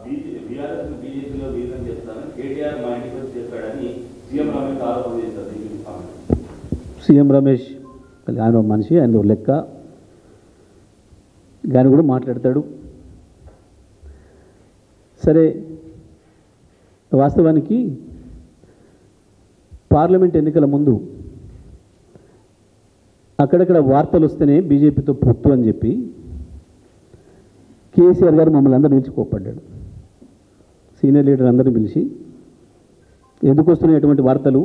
బీజేపీలో వీరం చేస్తానని కేటీఆర్ మా ఇంటికి వచ్చి చెప్పాడని సీఎం రమేష్ ఆరోపణ చేశారు. సీఎం రమేష్ ఆయన మనిషి, ఆయన లెక్క, ఆయన కూడా మాట్లాడతాడు. సరే, వాస్తవానికి పార్లమెంట్ ఎన్నికల ముందు అక్కడక్కడ వార్తలు వస్తేనే బీజేపీతో పొత్తు అని చెప్పి కేసీఆర్ గారు మమ్మల్ని అందరూ పిలిచి కోప్పడ్డాడు. సీనియర్ లీడర్ అందరినీ పిలిచి ఎందుకు వస్తున్నాయి ఎటువంటి వార్తలు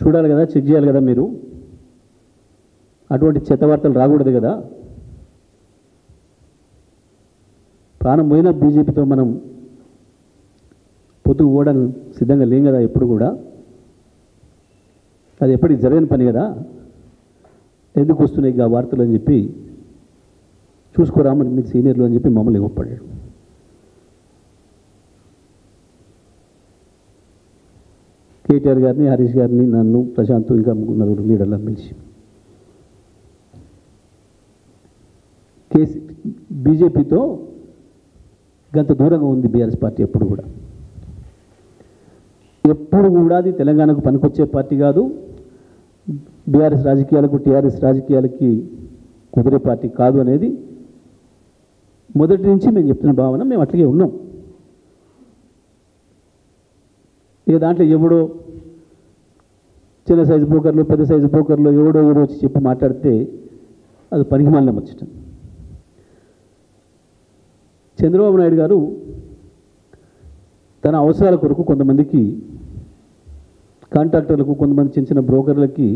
చూడాలి కదా, చెక్ చేయాలి కదా, మీరు అటువంటి చెత్త వార్తలు రాకూడదు కదా, ప్రాణం పోయినా బీజేపీతో మనం పొత్తుకు పోవడానికి సిద్ధంగా లేం కదా, ఎప్పుడు కూడా అది ఎప్పటికి జరగని పని కదా, ఎందుకు వస్తున్నాయి ఆ వార్తలు అని చెప్పి చూసుకోరామని మీకు సీనియర్లు అని చెప్పి మమ్మల్ని ఇవ్వపడ్డాడు. కేటీఆర్ గారిని, హరీష్ గారిని, నన్ను, ప్రశాంత్, ఇంకా నలుగురు లీడర్లను పిలిచి బీజేపీతో గంత దూరంగా ఉంది బీఆర్ఎస్ పార్టీ. ఎప్పుడు కూడా అది తెలంగాణకు పనికొచ్చే పార్టీ కాదు, బీఆర్ఎస్ రాజకీయాలకు, టీఆర్ఎస్ రాజకీయాలకి కుదిరే పార్టీ కాదు అనేది మొదటి నుంచి మేము చెప్తున్న భావన. మేము అట్లాగే ఉన్నాం. ఇక దాంట్లో ఎవడో చిన్న సైజు బ్రోకర్లు, పెద్ద సైజు బ్రోకర్లు ఎవడో వచ్చి చెప్పి మాట్లాడితే అది పనికి మాలిన ముచ్చట. చంద్రబాబు నాయుడు గారు తన అవసరాల కొరకు కొంతమందికి కాంట్రాక్టర్లకు, కొంతమంది చిన్న చిన్న బ్రోకర్లకి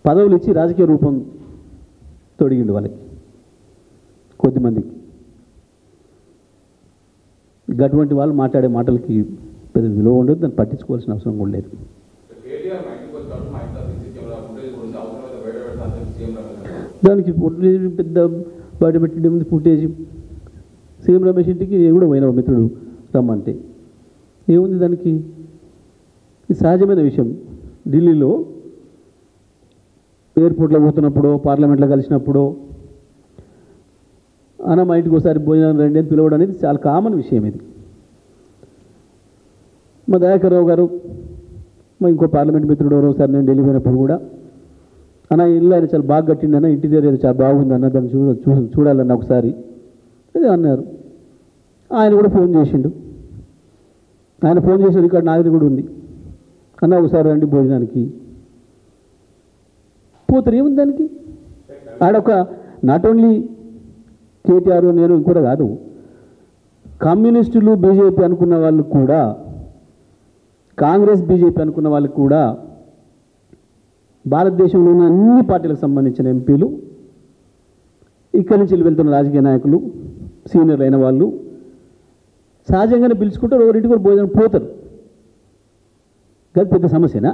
పదవులు ఇచ్చి రాజకీయ రూపం తొడిగిండు వాళ్ళకి, కొద్దిమందికి. అటువంటి వాళ్ళు మాట్లాడే మాటలకి పెద్ద విలువ ఉండదు, దాన్ని పట్టించుకోవాల్సిన అవసరం కూడా లేదు. దానికి పెద్ద బయట పెట్టే ముందు ఫుటేజ్ సీఎం రమేష్ ఇంటికి కూడా పోయిన మిత్రుడు రమ్మంటే ఏముంది దానికి? ఇది సహజమైన విషయం. ఢిల్లీలో ఎయిర్పోర్ట్లో పోతున్నప్పుడు, పార్లమెంట్లో కలిసినప్పుడు అన్న మా ఇంటికి ఒకసారి భోజనం రండి అని పిలవడం అనేది చాలా కామన్ విషయం. ఇది మా దయాకర్ రావు గారు, మా ఇంకో పార్లమెంట్ మిత్రుడు ఒకసారి నేను ఢిల్లీ పోయినప్పుడు కూడా అన్న ఇల్లు ఆయన చాలా బాగా కట్టిండి అన్న, ఇంటి దగ్గర చాలా బాగుంది అన్న, దాన్ని చూడాలన్న ఒకసారి అదే అన్నారు. ఆయన కూడా ఫోన్ చేసిండు. ఆయన ఫోన్ చేసిన రికార్డు నా దగ్గర కూడా ఉంది. అన్న ఒకసారి రండి భోజనానికి. పోతారు, ఏముంది దానికి? ఆడొక నాట్ ఓన్లీ కేటీఆర్ నేను కూడా కాదు, కమ్యూనిస్టులు బీజేపీ అనుకున్న వాళ్ళు కూడా, కాంగ్రెస్ బీజేపీ అనుకున్న వాళ్ళకి కూడా, భారతదేశంలో ఉన్న అన్ని పార్టీలకు సంబంధించిన ఎంపీలు, ఇక్కడి నుంచి వెళ్తున్న రాజకీయ నాయకులు, సీనియర్లు అయిన వాళ్ళు సహజంగానే పిలుచుకుంటారు, ఎవరింటికి కూడా భోజనం పోతారు. అది పెద్ద సమస్యనా?